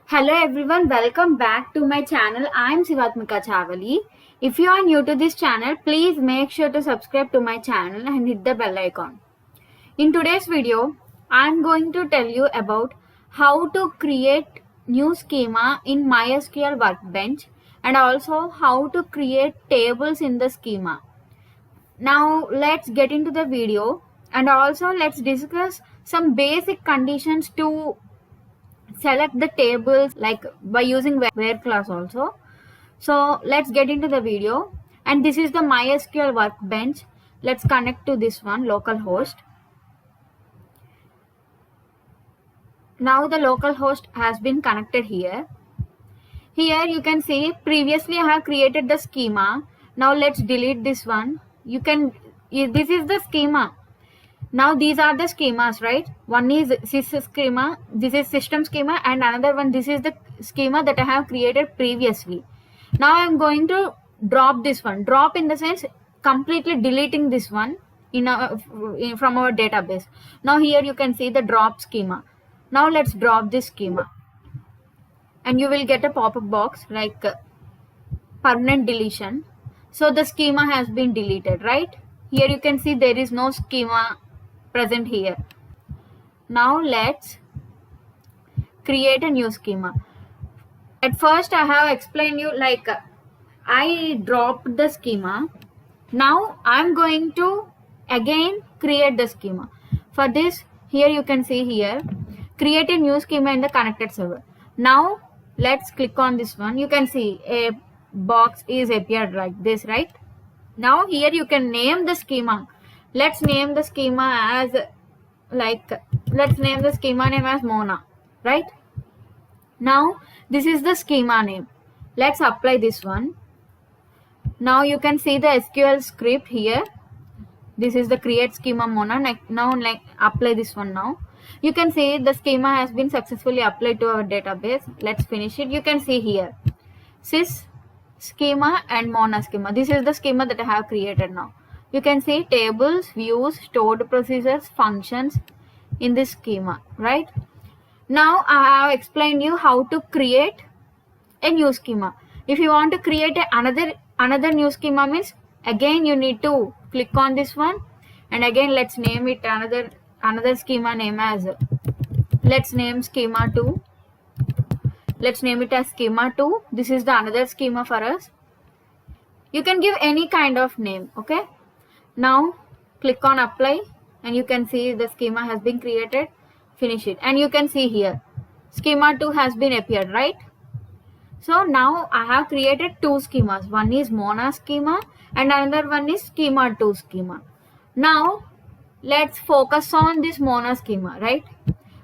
Hello everyone, welcome back to my channel. I am Sivathmika Chavali. If you are new to this channel, please make sure to subscribe to my channel and hit the bell icon. In today's video, I am going to tell you about how to create new schema in Mysql workbench and also how to create tables in the schema. Now let's get into the video and also let's discuss some basic conditions to select the tables like by using where class also. So let's get into the video, and this is the MySQL workbench. Let's connect to this one localhost. Now the localhost has been connected here. Here you can see previously I have created the schema. Now let's delete this one. This is the schema. Now these are the schemas, right? One is sys schema, this is system schema, and another one, this is the schema that I have created previously. Now I am going to drop this one. Drop in the sense completely deleting this one from our database. Now here you can see the drop schema. Now let's drop this schema. And you will get a pop-up box like permanent deletion. So the schema has been deleted, right? Here you can see there is no schema present here. Now let's create a new schema. At first I have explained you like I dropped the schema. Now I'm going to again create the schema. For this, here you can see here create a new schema in the connected server. Now let's click on this one. You can see a box is appeared like this, right? Now here you can name the schema. Let's name the schema as let's name the schema name as Mona, right? Now this is the schema name. Let's apply this one. Now you can see the SQL script here. This is the create schema Mona. Now apply this one. Now you can see the schema has been successfully applied to our database. Let's finish it. You can see here sys schema and Mona schema. This is the schema that I have created now. You can see tables, views, stored procedures, functions in this schema, right? Now I have explained you how to create a new schema. If you want to create another new schema, means again you need to click on this one, and again let's name it another schema name as let's name schema 2. Let's name it as schema 2. This is the another schema for us. You can give any kind of name, okay? Now click on apply and you can see the schema has been created. Finish it, and you can see here schema 2 has been appeared, right? So now I have created two schemas. One is Mona schema and another one is schema 2 schema. Now let's focus on this Mona schema, right?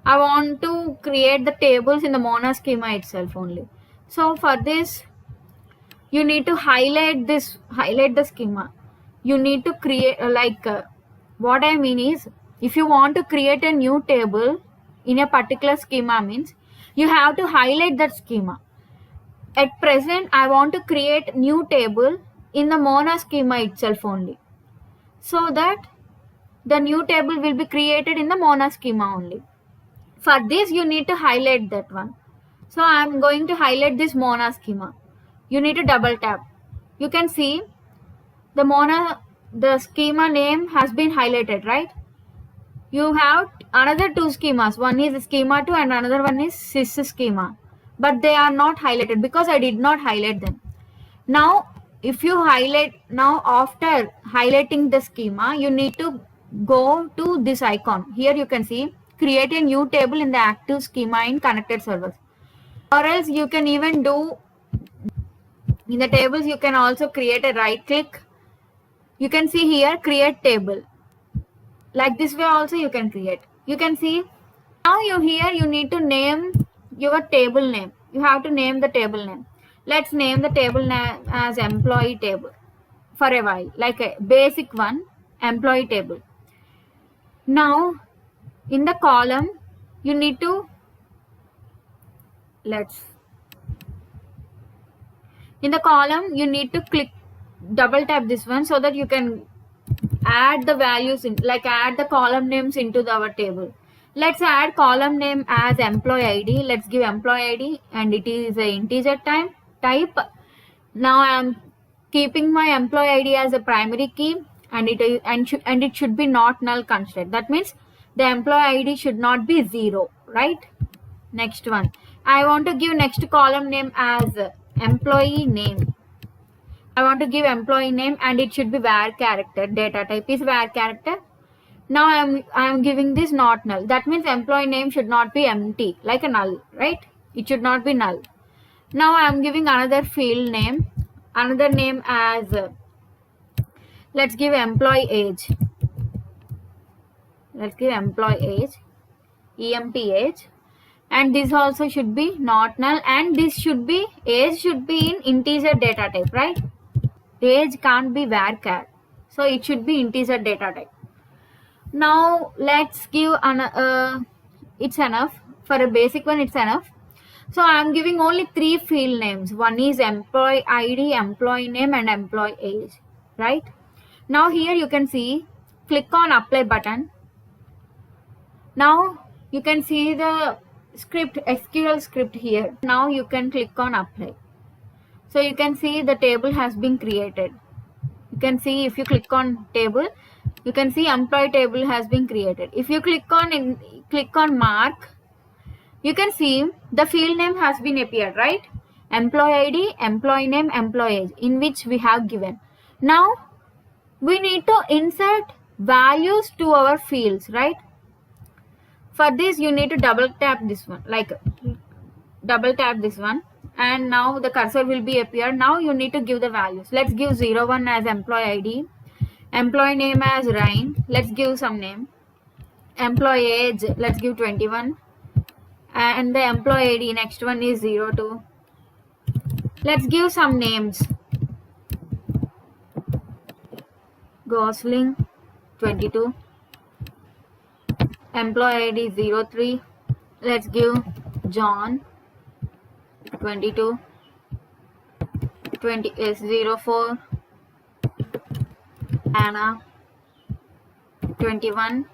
I want to create the tables in the Mona schema itself only. So for this you need to highlight the schema. You need to create what I mean is, if you want to create a new table in a particular schema, means you have to highlight that schema. At present I want to create new table in the Mona schema itself only, so that the new table will be created in the Mona schema only. For this you need to highlight that one. So I am going to highlight this Mona schema. You need to double tap. You can see the schema name has been highlighted, right? You have another two schemas. One is schema 2 and another one is sys schema, but they are not highlighted because I did not highlight them. Now if you highlight, now after highlighting the schema, you need to go to this icon. Here you can see create a new table in the active schema in connected servers, or else you can even do in the tables. You can also create a right click. You can see here create table. Like this way also you can create. You can see now you need to name your table name. You have to name the table name. Let's name the table name as employee table for a while, like a basic one, employee table. Now in the column you need to click, double tap this one, so that you can add the values in, like add the column names into our table. Let's add column name as employee ID. Let's give employee ID and it is an integer type. Now I am keeping my employee ID as a primary key and it should be not null constraint. That means the employee ID should not be 0, right? Next one, I want to give next column name as employee name. I want to give employee name and it should be var character. Data type is var character. Now I am giving this not null. That means employee name should not be empty like a null, right? It should not be null. Now I am giving another field name, another name as let's give employee age. Let's give employee age, emp age, and this also should be not null, and this should be age should be in integer data type, right? Age can't be varchar, so it should be integer data type. Now let's give it's enough for a basic one. It's enough. So I am giving only 3 field names. One is employee ID, employee name, and employee age, right? Now here you can see, click on apply button. Now you can see the script, SQL script here. Now you can click on apply. So you can see the table has been created. You can see if you click on table, you can see employee table has been created. If you click on mark, you can see the field name has been appeared, right? Employee ID, employee name, employee age, in which we have given. Now we need to insert values to our fields, right? For this you need to double tap this one, like double tap this one, and now the cursor will be appeared. Now you need to give the values. Let's give 01 as employee ID, employee name as Ryan. Let's give some name. Employee age, let's give 21, and the employee ID next one is 02. Let's give some names. Gosling 22, employee ID 03. Let's give John 22, 20 is 04, Anna 21,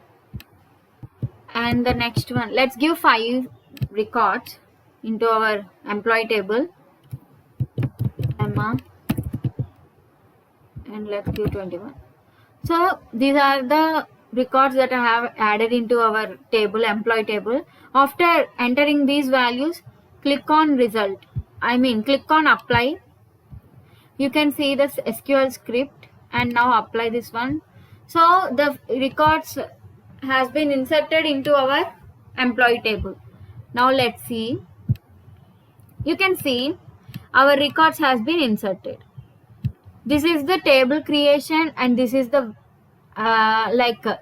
and the next one, let's give 5 records into our employee table. Emma, and let's give 21. So these are the records that I have added into our table, employee table. After entering these values, click on result. Click on apply. You can see the SQL script, and now apply this one. So the records has been inserted into our employee table. Now let's see. You can see our records has been inserted. This is the table creation, and this is the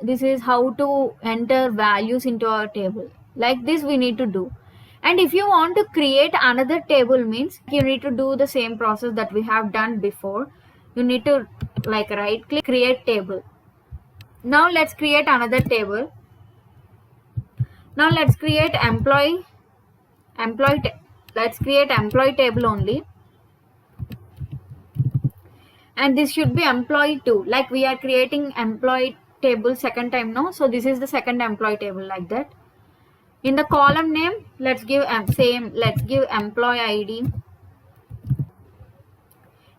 this is how to enter values into our table. Like this we need to do. And if you want to create another table, means you need to do the same process that we have done before. You need to right click, create table. Now let's create another table. Now let's create let's create employee table only. And this should be employee 2, like we are creating employee table second time now. So this is the second employee table, like that. In the column name, let's give let's give employee ID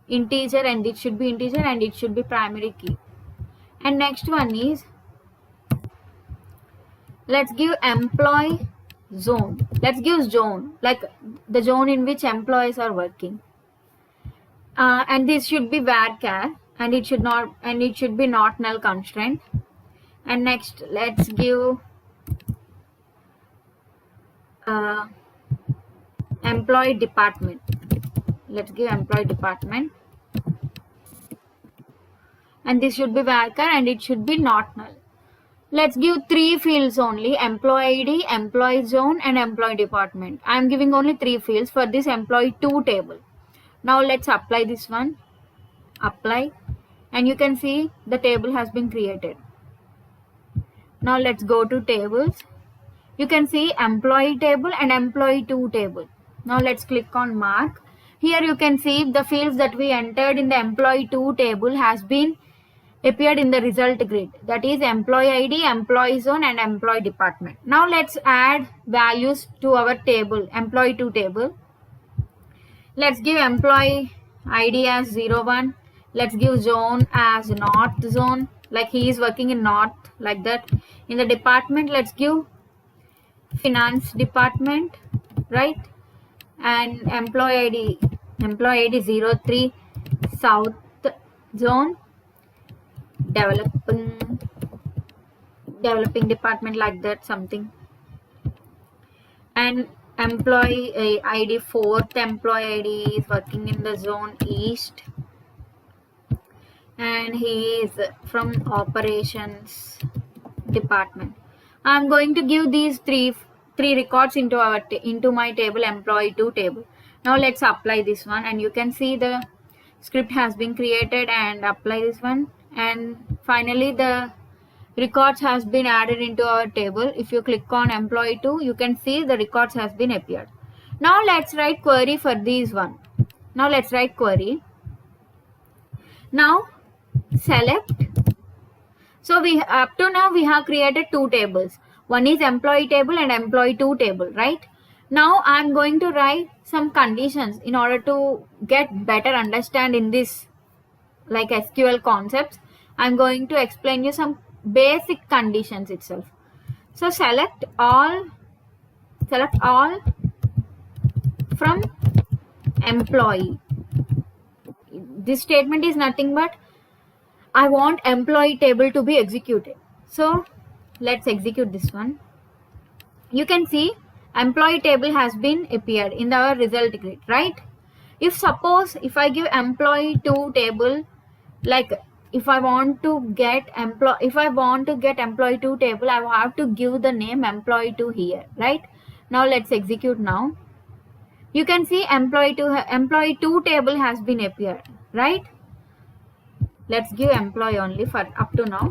integer, and it should be integer, and it should be primary key. And next one is, let's give employee zone. Let's give zone, like the zone in which employees are working. And this should be varchar, and it should be not null constraint. And next, let's give employee department. Let's give employee department, and this should be varchar, and it should be not null. Let's give 3 fields only: employee ID, employee zone, and employee department. I am giving only 3 fields for this employee 2 table. Now let's apply this one. Apply, and you can see the table has been created. Now let's go to tables. You can see employee table and employee 2 table. Now let's click on mark. Here you can see the fields that we entered in the employee 2 table has been appeared in the result grid, that is employee ID, employee zone, and employee department. Now let's add values to our table, employee 2 table. Let's give employee ID as 01. Let's give zone as north zone, like he is working in north, like that. In the department, let's give finance department, right? And employee ID 03, south zone, developing department, like that, something. And employee ID, fourth employee ID is working in the zone east, and he is from operations department. I'm going to give these three records into my table, employee 2 table. Now let's apply this one, and you can see the script has been created, and apply this one, and finally the records has been added into our table. If you click on employee 2, you can see the records has been appeared. Now let's write query for these one. Now let's write query. Now select. So we up to now we have created 2 tables. One is employee table and employee 2 table, right? Now I'm going to write some conditions in order to get better understand in this like SQL concepts. I'm going to explain you some basic conditions itself. So select all from employee. This statement is nothing but I want employee table to be executed. So let's execute this one. You can see employee table has been appeared in our result grid, right? If I give employee 2 table, like if I want to get employee 2 table, I have to give the name employee 2 here, right? Now let's execute now. You can see employee 2 table has been appeared, right? Let's give employee only for up to now.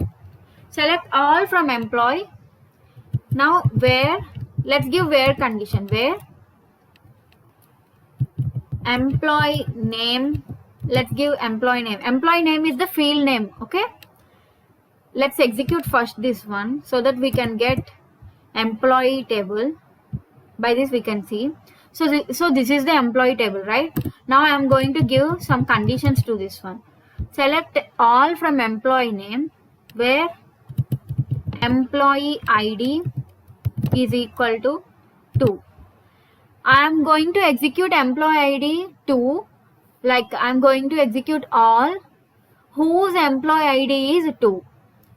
Select all from employee. Now where, let's give where condition, where employee name, let's give employee name. Employee name is the field name, okay? Let's execute first this one so that we can get employee table. By this we can see. So this is the employee table, right? Now I am going to give some conditions to this one. Select all from employee name where employee ID is equal to 2. I am going to execute employee ID 2, like I am going to execute all whose employee ID is 2.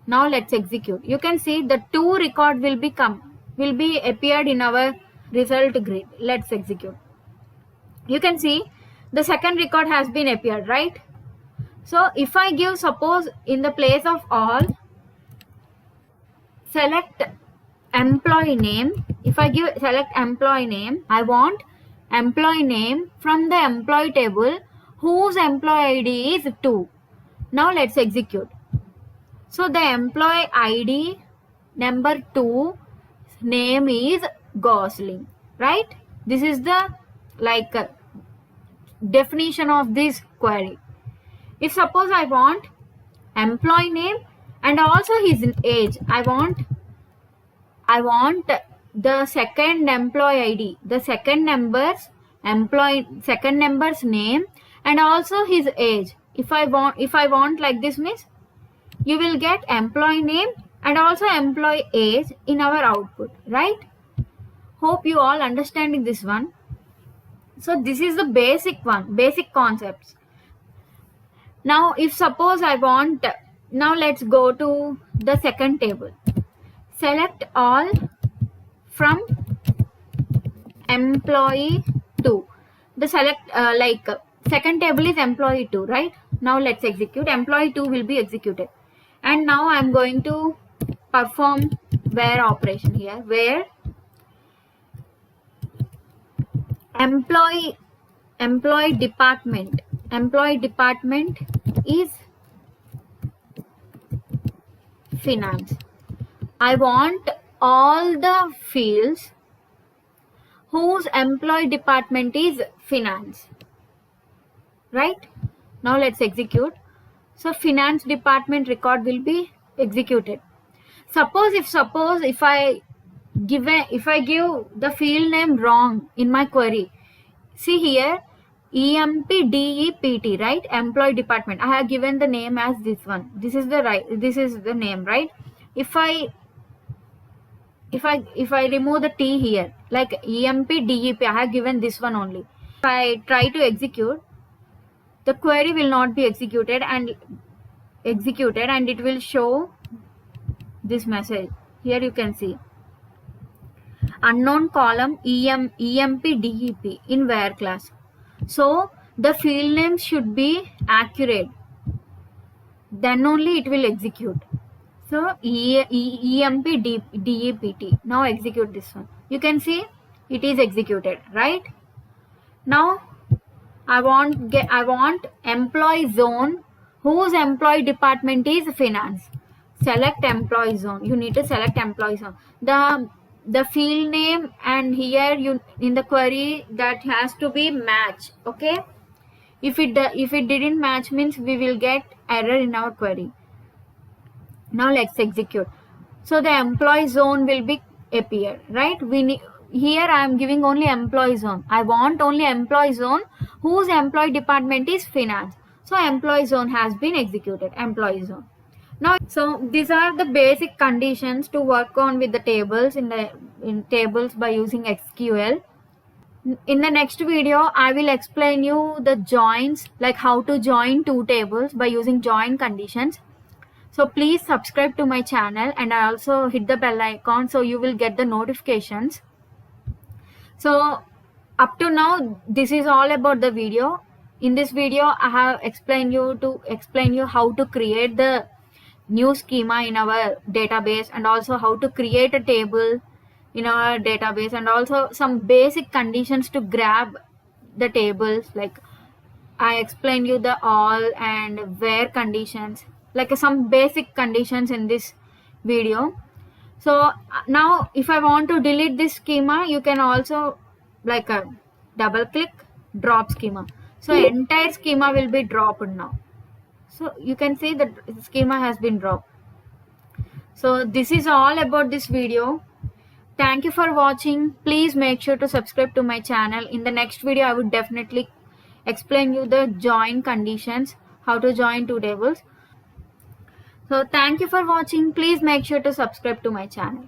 Now let's execute. You can see the 2 record will be appeared in our result grid. Let's execute. You can see the second record has been appeared, right? So if I give, suppose in the place of all, select employee name. If I give select employee name, I want employee name from the employee table whose employee ID is 2. Now let's execute. So the employee ID number 2 name is Gosling, right? This is the definition of this query. If suppose I want employee name and also his age, I want the second employee ID, the second number's name and also his age. If I want like this, means you will get employee name and also employee age in our output, right? Hope you all understanding this one. So this is the basic concepts. Now if suppose I want, now let's go to the second table. Select all from employee 2. The second table is employee 2, right? Now let's execute. Employee 2 will be executed. And now I'm going to perform where operation here, where employee department is finance. I want all the fields whose employee department is finance, right? Now let's execute. So finance department record will be executed. Suppose if I give the field name wrong in my query, see here, EMPDEPT, right? Employee department. I have given the name as this one. This is the name, right? If I remove the T here, like EMPDEP, I have given this one only. If I try to execute, the query will not be executed and it will show this message. Here you can see unknown column EMPDEP in where class. So the field name should be accurate, then only it will execute. So EMPDEPT. Now execute this one. You can see it is executed, right? Now I want employee zone whose employee department is finance. Select employee zone. You need to select employee zone. The field name and here you in the query that has to be match. Okay. If it didn't match means we will get error in our query. Now let's execute. So the employee zone will be appear, right? Here I am giving only employee zone. I want only employee zone whose employee department is finance. So employee zone has been executed. Employee zone. Now, so these are the basic conditions to work on with the tables in tables by using SQL. In the next video, I will explain you the joins, like how to join two tables by using join conditions. So please subscribe to my channel and also hit the bell icon so you will get the notifications. So up to now, this is all about the video. In this video, I have explained you how to create the new schema in our database and also how to create a table in our database and also some basic conditions to grab the tables, like I explained you the all and where conditions, like some basic conditions in this video. So now if I want to delete this schema, you can also like a double click drop schema. So entire schema will be dropped now. So you can see that the schema has been dropped. So this is all about this video. Thank you for watching. Please make sure to subscribe to my channel. In the next video, I would definitely explain you the join conditions, how to join two tables. So thank you for watching. Please make sure to subscribe to my channel.